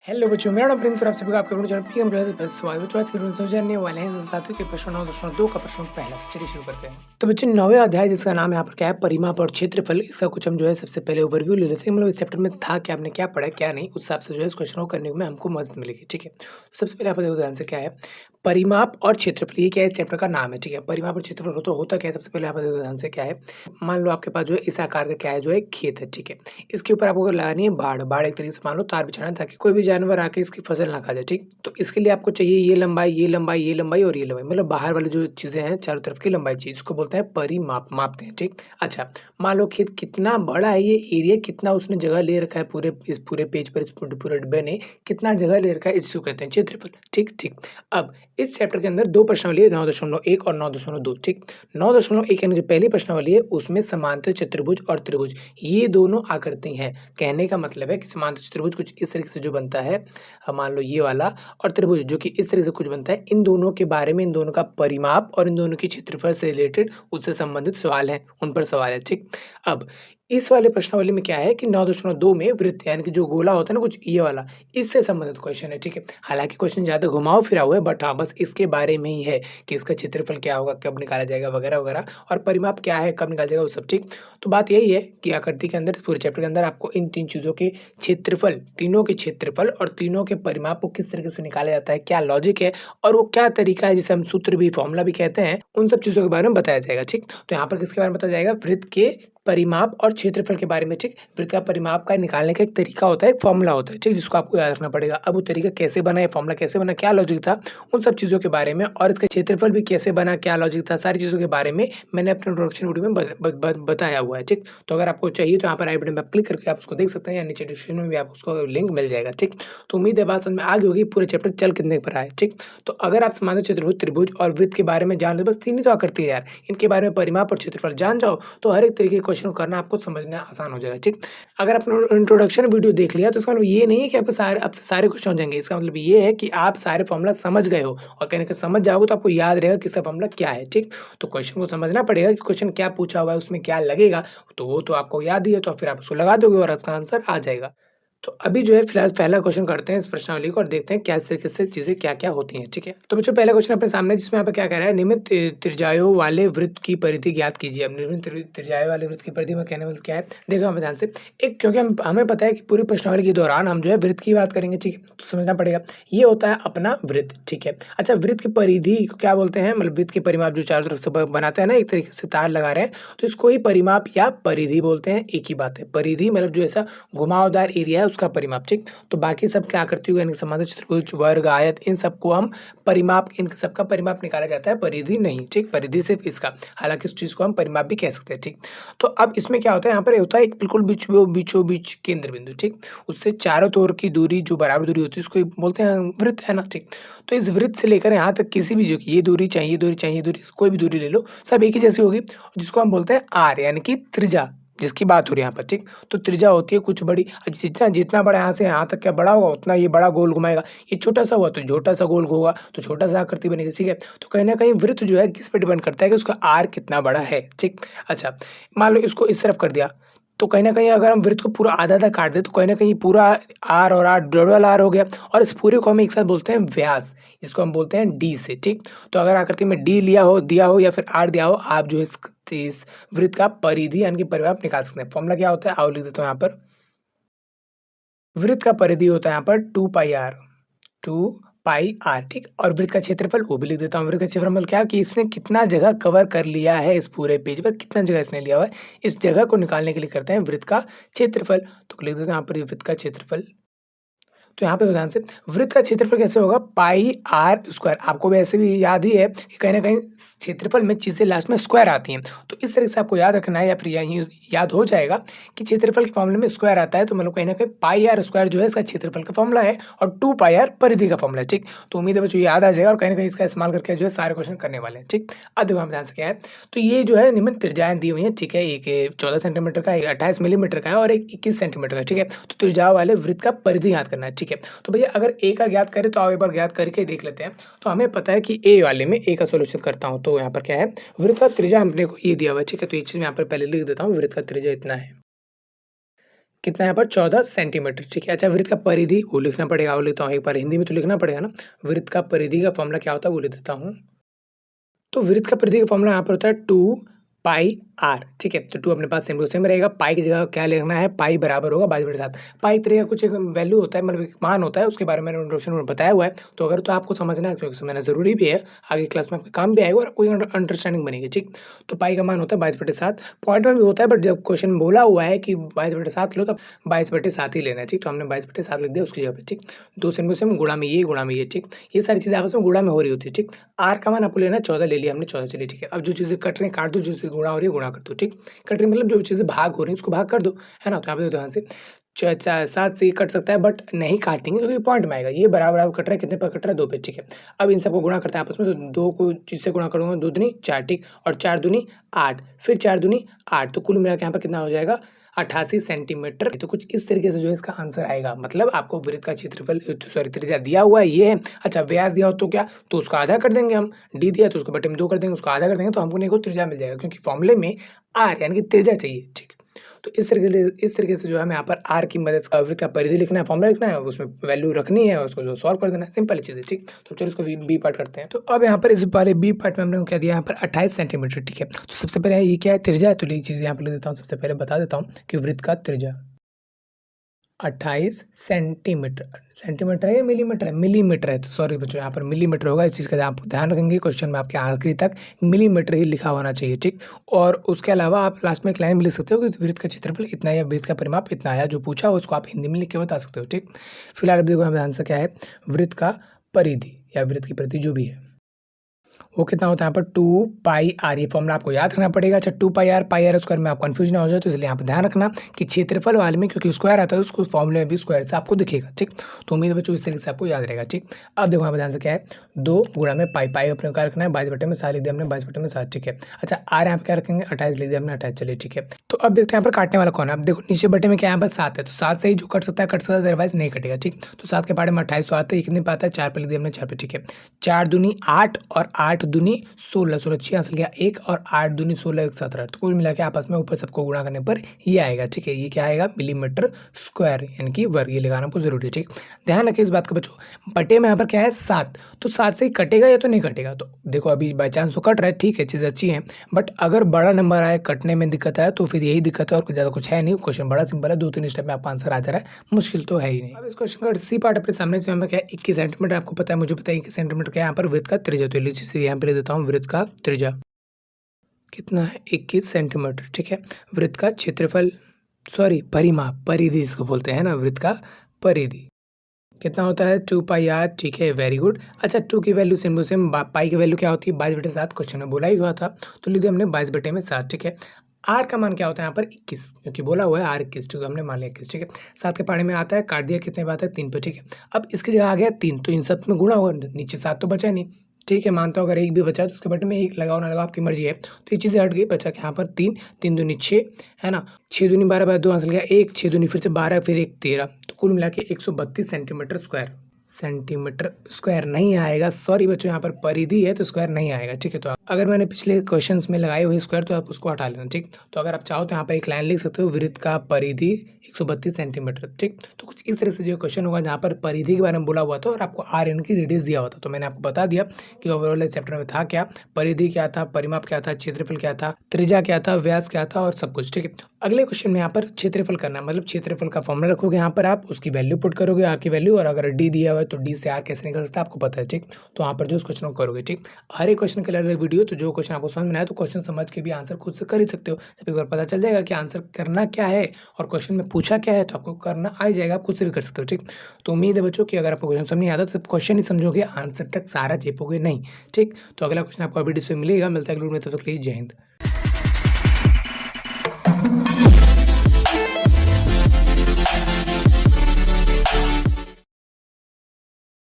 Hello बच्चों, मेरा नाम प्रिंस और आप सभी का आपके अपने चैनल पीएम क्लासेस पर स्वागत है। बच्चों आज के वीडियो में जानने वाले हैं साथियों के प्रश्न 9.2 का प्रश्न पहला। चलिए शुरू करते हैं। तो बच्चों 9वें अध्याय जिसका नाम यहाँ पर क्या है, परिमाप और क्षेत्रफल, इसका कुछ हम जो है सबसे पहले ओवरव्यू ले लेते हैं। मतलब इस चैप्टर में था क्या, आपने क्या पढ़ा क्या नहीं, उस हिसाब से जो है इस क्वेश्चन को करने में हमको मदद मिलेगी। ठीक है, सबसे पहले आप देखो ध्यान से क्या है, परिमाप और क्षेत्रफल, ये क्या है, इस चैप्टर का नाम है। ठीक है, परिमाप और क्षेत्रफल होता क्या है, सबसे पहले आप देखो ध्यान से क्या है। मान लो आपके पास जो है इस आकार का क्या है, जो है खेत है। ठीक है, इसके ऊपर आपको लगानी है बाड़। बाड़ एक तरीके से मान लो तार बिछाना है ताकि कोई भी जानवर आके इसकी फसल ना खा जाए। ठीक, तो इसके लिए आपको चाहिए ये लंबाई, ये लंबाई, ये लंबाई और ये लंबाई, मतलब बाहर वाली जो चीजें हैं चारों तरफ की लंबाई चाहिए, इसको बोलते हैं परिमाप, मापते हैं। ठीक, अच्छा मान लो खेत कितना बड़ा है, ये एरिया कितना उसने जगह ले रखा है, पूरे पेज पर, इस पूरे डिब्बे ने कितना जगह ले रखा है, इसको कहते हैं क्षेत्रफल। ठीक ठीक, अब इस चैप्टर के अंदर दो प्रश्नावली है, 9.1 और 9.2। ठीक, 9.1 यानी जो पहली प्रश्नावली है उसमें समांतर चतुर्भुज और त्रिभुज ये दोनों आकृति हैं। कहने का मतलब है कि समांतर चतुर्भुज कुछ इस तरीके से जो बनता है, मान लो ये वाला, और त्रिभुज जो कि इस तरीके से कुछ बनता है, इन दोनों के बारे में, इन दोनों का परिमाप और इन दोनों के क्षेत्रफल से रिलेटेड उससे संबंधित सवाल है, उन पर सवाल है। ठीक, अब इस वाले प्रश्नावली में क्या है कि 9.2 में वृत्त यानी कि जो गोला होता है ना, कुछ ये वाला, इससे संबंधित क्वेश्चन है। ठीक है, हालांकि क्वेश्चन ज्यादा घुमाव फिरा हुआ है, बट हाँ बस इसके बारे में ही है कि इसका क्षेत्रफल क्या होगा, कब निकाला जाएगा, वगैरह वगैरह, और परिमाप क्या है, कब निकाला जाएगा, वो सब। ठीक, तो बात यही है कि आकृति के अंदर, पूरे चैप्टर के अंदर आपको इन तीन चीजों के क्षेत्रफल, तीनों के क्षेत्रफल और तीनों के परिमाप को किस तरीके से निकाला जाता है, क्या लॉजिक है और वो क्या तरीका है, जिसे हम सूत्र भी, फॉर्मूला भी कहते हैं, उन सब चीजों के बारे में बताया जाएगा। ठीक, तो यहाँ पर किसके बारे में बताया जाएगा, वृत्त के परिमाप और क्षेत्रफल के बारे में। ठीक, वृत्त का परिमाप का निकालने का एक तरीका होता है, एक फॉर्मूला होता है। ठीक, जिसको आपको याद रखना पड़ेगा। अब वो तरीका कैसे बना, ये फॉर्मूला कैसे बना, क्या लॉजिक था, उन सब चीजों के बारे में, और इसका क्षेत्रफल भी कैसे बना, क्या लॉजिक था, सारी चीजों के बारे में मैंने अपने इंट्रोडक्शन वीडियो में बताया हुआ है। ठीक, तो अगर आपको चाहिए तो यहाँ पर आई बटन पर क्लिक करके आप उसको देख सकते हैं, या नीचे डिस्क्रिप्शन में भी आपको उसको लिंक मिल जाएगा। ठीक, तो उम्मीद है बात समझ में आ गई होगी, पूरे चैप्टर चल कितने पर आए। ठीक, तो अगर आप समांतर चतुर्भुज, त्रिभुज और वृत्त के बारे में जान लो, बस तीन ही तो आकृति है यार, इनके बारे में परिमाप और क्षेत्रफल जान जाओ तो हर एक तरीके के क्वेश्चन को करना आपको समझना आसान हो जाएगा। ठीक, अगर आपने इंट्रोडक्शन वीडियो देख लिया तो इसका मतलब ये नहीं है कि आपके सारे आपसे सारे क्वेश्चन हो जाएंगे। इसका मतलब ये है कि आप सारे फॉर्मूला समझ गए हो, और कहने का समझ जाओगे तो आपको याद रहेगा कि इसका फॉर्मूला क्या है। ठीक, तो क्वेश्चन को समझना पड़ेगा कि क्वेश्चन क्या पूछा हुआ है, उसमें क्या लगेगा, तो वो तो आपको याद ही है, तो फिर आप उसको लगा दोगे और इसका आंसर आ जाएगा। तो अभी जो है फिलहाल पहला क्वेश्चन करते हैं इस प्रश्नावली को, और देखते हैं क्या इस तरीके से चीजें क्या-क्या होती हैं। ठीक है? तो बच्चों पहला क्वेश्चन अपने सामने है, जिसमें यहाँ पे क्या कह रहा है, नियमित त्रिज्याओं वाले वृत्त की परिधि ज्ञात कीजिए। अब नियमित त्रिज्याओं वाले वृत्त की परिधि में कहने मतलब क्या है? देखो हमें ध्यान से, एक क्योंकि हमें पता है कि पूरी प्रश्नावली के दौरान हम जो है वृत्त की बात करेंगे। ठीक है? तो समझना पड़ेगा। ये होता है अपना वृत्त। ठीक है? अच्छा, वृत्त की परिधि को क्या बोलते हैं? मतलब वृत्त के परिमाप जो चारों तरफ से बनाते हैं ना, एक तरीके से तार लगा रहे हैं, तो इसको ही परिमाप या परिधि बोलते हैं। एक ही बात है। परिधि मतलब जो ऐसा घुमावदार एरिया है उसका परिमाप। ठीक, तो बाकी सब क्या आकृति हुई, यानी समांतर चतुर्भुज, वर्ग, आयत, इन सबको हम परिमाप, इन सबका परिमाप निकाला जाता है, परिधि नहीं। ठीक, परिधि सिर्फ इसका, हालांकि इस चीज को हम परिमाप भी कह सकते हैं। ठीक, तो अब इसमें क्या होता है, यहाँ पर होता है एक बिल्कुल बीचों बीच केंद्र बिंदु। ठीक, उससे चारों ओर की दूरी जो बराबर दूरी होती है उसको बोलते हैं वृत्त, है ना। ठीक, तो इस वृत्त से लेकर यहाँ तक किसी भी, जो ये दूरी चाहिए, दूरी चाहिए, दूरी कोई भी दूरी ले लो, सब एक ही जैसी होगी, जिसको हम बोलते हैं आर, यानी कि त्रिज्या, जिसकी बात हो रही है यहाँ पर। ठीक, तो त्रिज्या होती है कुछ बड़ी, जितना जितना बड़ा यहाँ से यहाँ तक क्या बड़ा होगा, उतना ये बड़ा गोल घुमाएगा। ये छोटा सा हुआ तो छोटा सा गोल होगा, तो छोटा सा आकृति बनेगी। ठीक है, तो कहीं ना कहीं वृत्त जो है किस पे डिपेंड करता है कि उसका आर कितना बड़ा है। ठीक, अच्छा मान लो इसको इस तरफ कर दिया, तो कहीं ना कहीं अगर हम वृत्त को पूरा आधा आधा काट दे तो कहीं ना कहीं पूरा आर और आर डबल आर हो गया, और इस पूरे को हम एक साथ बोलते हैं व्यास, इसको हम बोलते हैं डी से। ठीक, तो अगर आकृति में डी दिया हो या फिर आर दिया हो, आप जो है इस वृत्त का परिधि यानी कि परिमाप निकाल सकते हैं। फॉर्मूला क्या होता है, आओ लिख देता हूँ यहाँ पर। वृत्त का परिधि होता है यहाँ पर 2 पाई आर, 2 पाई आर। ठीक, और वृत्त का क्षेत्रफल वो भी लिख देता हूँ। वृत्त का क्षेत्रफल मतलब क्या, कि इसने कितना जगह कवर कर लिया है, इस पूरे पेज पर कितना जगह इसने लिया हुआ है, इस जगह को निकालने के लिए करते हैं वृत्त का क्षेत्रफल। तो लिख देते हैं यहाँ पर वृत्त का क्षेत्रफल। तो यहाँ पे ध्यान से, वृत्त का क्षेत्रफल कैसे होगा, पाई आर स्क्वायर। आपको वैसे भी याद ही है कि कहीं ना कहीं क्षेत्रफल में चीजें लास्ट में स्क्वायर आती हैं, तो इस तरह से आपको याद रखना है, या फिर यही याद हो जाएगा कि क्षेत्रफल के फॉर्मूले में स्क्वायर आता है, तो मतलब कहीं ना कहीं पाई आर स्क्वायर जो है इसका क्षेत्रफल का फॉर्मूला है, और 2 पाई आर परिधि का फॉर्मूला है। ठीक, तो उम्मीद है बच्चों याद आ जाएगा, और कहीं ना कहीं इसका इस्तेमाल करके जो है सारे क्वेश्चन करने वाले हैं। ठीक, अब देखो हम ध्यान से क्या है, तो ये जो है निम्न त्रिज्याएं दी हुई है। ठीक है, एक 14 सेंटीमीटर का, एक 28 मिलीमीटर का है, और एक 21 सेंटीमीटर का। ठीक है, तो त्रिज्या वाले वृत्त का परिधि याद करना है। ठीक है, तो भैया अगर ए का ज्ञात करें तो आओ एक बार ज्ञात करके देख लेते हैं। तो हमें पता है कि ए वाले में, ए का सॉल्यूशन करता हूं, तो यहाँ पर क्या है, वृत्त का त्रिज्या हमने को ये दिया हुआ है। ठीक है, तो ये चीज मैं यहाँ पर पहले लिख देता हूँ, वृत्त का त्रिज्या इतना है। कितना यहाँ पर 14 सेंटीमीटर, ठीक है। अच्छा, वृत्त का परिधि वो लिखना पड़ेगा, वो लिखता हूँ एक बार, हिंदी में तो लिखना पड़ेगा ना। वृत्त का परिधि का फॉर्मूला क्या होता है वो लिख देता हूँ। तो वृत्त का परिधि का फॉर्मूला यहाँ पर होता है 2 पाई आर, ठीक है। तो 2 अपने पास सेम टू सेम रहेगा। पाई की जगह क्या लिखना है, पाई बराबर होगा 22/7। पाई एक तरह का कुछ एक वैल्यू होता है, मतलब एक मान होता है, उसके बारे में इंट्रोडक्शन में बताया हुआ है। तो अगर तो आपको समझना है, क्योंकि समझना ज़रूरी भी है, आगे क्लास में आपके काम भी आएगा और कोई अंडरस्टैंडिंग बनेगी, ठीक। तो पाई का मान होता है 22/7। पॉइंट में भी होता है, बट जब क्वेश्चन में बोला हुआ है कि 22/7 लो, तब 22/7 ही लेना है, ठीक। तो हमने 22/7 लिख दिया उसकी जगह पे, ठीक। 2 सेम टू सेम गुणा में ये, ठीक। ये सारी चीज़ें आपस में गुणा में हो रही होती है, ठीक। आर का मान आपको लेना है 14, ले लिया हमने 14, चलिए ठीक है। अब जो चीज़ें कट रही हैं काट दो, जो चीज़ें गुणा हो रही है गुणा कर दो, ठीक। कट रही मतलब जो चीज़ें भाग हो रही हैं उसको भाग कर दो, है ना? तो यहाँ पे ध्यान से 7 से ये कट सकता है, बट नहीं काटेंगे क्योंकि पॉइंट में आएगा। ये बराबर कट रहा है, कितने पे कट रहा है, 2 पे, ठीक है। अब इन सबको गुणा करते हैं आपस में, तो 2 को जिससे गुणा करूँगा 2 दूनी 4, ठीक। और 4 दूनी 8, फिर 4 दूनी 8, तो कुल मिला के यहाँ पे कितना हो जाएगा, 88 सेंटीमीटर। तो कुछ इस तरीके से जो है इसका आंसर आएगा। मतलब आपको वृत्त का क्षेत्रफल, सॉरी, त्रिज्या दिया हुआ है, ये है। अच्छा, व्यास दिया हो तो क्या, तो उसका आधा कर देंगे हम। डी दिया तो उसको बटे में 2 कर देंगे, उसको आधा कर देंगे, तो हमको देखो त्रिज्या मिल जाएगा, क्योंकि फॉर्मूले में आर यानी कि त्रिज्या चाहिए, ठीक। तो इस तरीके से जो है हमें यहाँ पर आर की मदद से वृत्त का परिधि लिखना है, फॉर्मूला लिखना है, उसमें वैल्यू रखनी है, उसको जो सॉल्व कर देना है, सिंपल चीज़ है, ठीक। तो चलो इसको बी पार्ट करते हैं। तो अब यहाँ पर इस वाले बी पार्ट में हमने क्या दिया, यहाँ पर 28 सेंटीमीटर, ठीक है। तो सबसे पहले ये क्या है, त्रिज्या है, तो ये चीज़ यहाँ पर लिख देता हूँ। सबसे पहले बता देता हूँ कि वृत्त का त्रिज्या 28 सेंटीमीटर, सेंटीमीटर है या मिलीमीटर है, मिलीमीटर है। तो सॉरी बच्चों, यहाँ पर मिलीमीटर होगा, इस चीज़ का आप ध्यान रखेंगे। क्वेश्चन में आपके आखिरी तक मिलीमीटर ही लिखा होना चाहिए, ठीक। और उसके अलावा आप लास्ट में एक लाइन भी लिख सकते हो कि वृत्त का क्षेत्रफल इतना या वृत्त का परिमाप इतना आया, जो पूछा हो उसको आप हिंदी में लिख के बता सकते हो, ठीक। फिलहाल अब देखो हमें आंसर क्या है, वृत्त का परिधि या वृत्त की परिधि जो भी है वो कितना होता है यहाँ पर 2 पाई आर। ये फॉर्मूला आपको याद रखना पड़ेगा। अच्छा, 2 पाई आर स्क्वायर में आप कंफ्यूज ना हो जाए, तो इसलिए यहाँ पर ध्यान रखना कि क्षेत्रफल वाले में क्योंकि स्क्वायर आता है, उसको फॉर्मूले में भी स्क्वायर से आपको दिखेगा, ठीक। तो उम्मीद है बच्चों इस तरीके से आपको याद रहेगा, ठीक। अब देखो यहाँ पर ध्यान से क्या है, 2 गुणा में पाई, पाई अपने क्या रखना है, 22/7 लिख दिया हमने, 22/7, ठीक है। अच्छा, आर यहाँ पर क्या रखेंगे, 28 लिख दिया हमने, 28, चलिए ठीक है। तो अब देखते हैं यहाँ पर काटने वाला कौन है। अब देखो नीचे बटे में क्या है, यहाँ पर 7 है, तो 7 से ही जो कट सकता है कट सकता है, अदरवाइज नहीं कटेगा, ठीक। तो 7 के पाड़े में 28 तो आता है, ये कितने पाता है, 4 पे लिख दिया हमने, 4 पे, ठीक है। 4 दूनी 8 और 8 दूनी 16, 16 6 हासिल किया 1 और 8 दूनी 16, 1 17। तो कुल मिला के आपस में ऊपर सबको गुणा करने पर ये आएगा, ठीक है। ये क्या आएगा, मिलीमीटर स्क्वायर यानी कि वर्ग, ये लगाना आपको जरूरी है, ठीक। ध्यान रखिए इस बात का बच्चों। बटे में यहाँ पर क्या है 7, तो 7 से ही कटेगा या तो नहीं कटेगा। तो देखो अभी बाई चांस तो कट रहा है, ठीक है, चीज़ अच्छी है, बट अगर बड़ा नंबर आए कटने में दिक्कत आए तो फिर यही दिक्कत है, और ज़्यादा कुछ है नहीं। क्वेश्चन बड़ा सिंपल है, 2-3 स्टेप में आपका आंसर आ जा रहा है, मुश्किल तो है ही नहीं। अब इस क्वेश्चन का सी पार्ट अपने सामने से हमें क्या है, 21 सेंटीमीटर आपको पता है, मुझे पता है 21 सेंटीमीटर क्या है यहाँ पर वृत्त का त्रिज्या। तो लीजिए यहाँ पे ले देता हूँ वृत्त का त्रिज्या कितना है, 21 सेंटीमीटर, ठीक है। वृत्त का क्षेत्रफल, सॉरी परिमाप, परिधि इसको बोलते हैं ना, वृत्त का परिधि कितना होता है, 2 पाई आर, ठीक है, वेरी गुड। अच्छा, 2 की वैल्यू सेम टू सेम, पाई की वैल्यू क्या होती है, 22/7, क्वेश्चन में बोला ही हुआ था, तो लिख दिया हमने 22/7, ठीक है। आर का मान क्या होता है यहाँ पर 21, क्योंकि बोला हुआ है आर 21, ठीक है, हमने मान लिया 21, ठीक है। 7 के पाड़े में आता है, काट दिया, कितने पे आता है, 3 पे, ठीक है। अब इसकी जगह आ गया 3, तो इन सब में गुणा होगा, नीचे 7 तो बचा नहीं, ठीक है। मानता हूँ अगर 1 भी बचा तो उसके बटे में 1 लगाओ ना लगाओ आपकी मर्जी है। तो ये चीज़ें हट गई, बचा के यहाँ पर 3, 3 दूनी 6, है ना, 6 दूनी 12, 2 हासिल किया 1, 6 दूनी फिर से 12, फिर 1 13, तो कुल मिला के 132 सेंटीमीटर स्क्वायर, सेंटीमीटर स्क्वायर नहीं आएगा, सॉरी बच्चों, यहाँ पर परिधि है तो स्क्वायर नहीं आएगा, ठीक है। तो अगर मैंने पिछले क्वेश्चंस में लगाए हुए स्क्वायर तो आप उसको हटा लेना, ठीक। तो अगर आप चाहो तो यहाँ पर एक लाइन लिख सकते हो, वृत्त का परिधि 132 सेंटीमीटर, ठीक। तो कुछ इस तरह से जो क्वेश्चन होगा जहाँ पर परिधि के बारे में बोला हुआ था और आपको आर एन की रेडियस दिया हुआ था, तो मैंने आपको बता दिया कि ओवरऑल चैप्टर में था क्या, परिधि क्या था, परिमाप क्या था, क्षेत्रफल क्या था, त्रिज्या क्या था, व्यास क्या था और सब कुछ, ठीक है। अगले क्वेश्चन में यहाँ पर क्षेत्रफल करना, मतलब क्षेत्रफल का फॉर्मूला रखोगे यहाँ पर, आप उसकी वैल्यू पुट करोगे, आर की वैल्यू, और अगर डी दिया हुआ है तो डी से आर कैसे निकल सकता है आपको पता है, ठीक। तो वहाँ पर जो उस क्वेश्चन को करोगे, ठीक। हर एक क्वेश्चन के लिए अलग वीडियो, तो जो क्वेश्चन आपको समझ में आया तो क्वेश्चन समझ के भी आंसर खुद से कर ही सकते हो। जब एक बार पता चल जाएगा कि आंसर करना क्या है और क्वेश्चन में पूछा क्या है तो आपको करना आ जाएगा, आप खुद से भी कर सकते हो, ठीक। तो उम्मीद है बच्चों कि अगर आपको क्वेश्चन समझ नहीं आता तो क्वेश्चन ही समझोगे, आंसर तक सारा चेपोगे नहीं, ठीक। तो अगला क्वेश्चन आपको वीडियो से मिलेगा, मिलता है अगले वीडियो में, तब तक के लिए जय हिंद।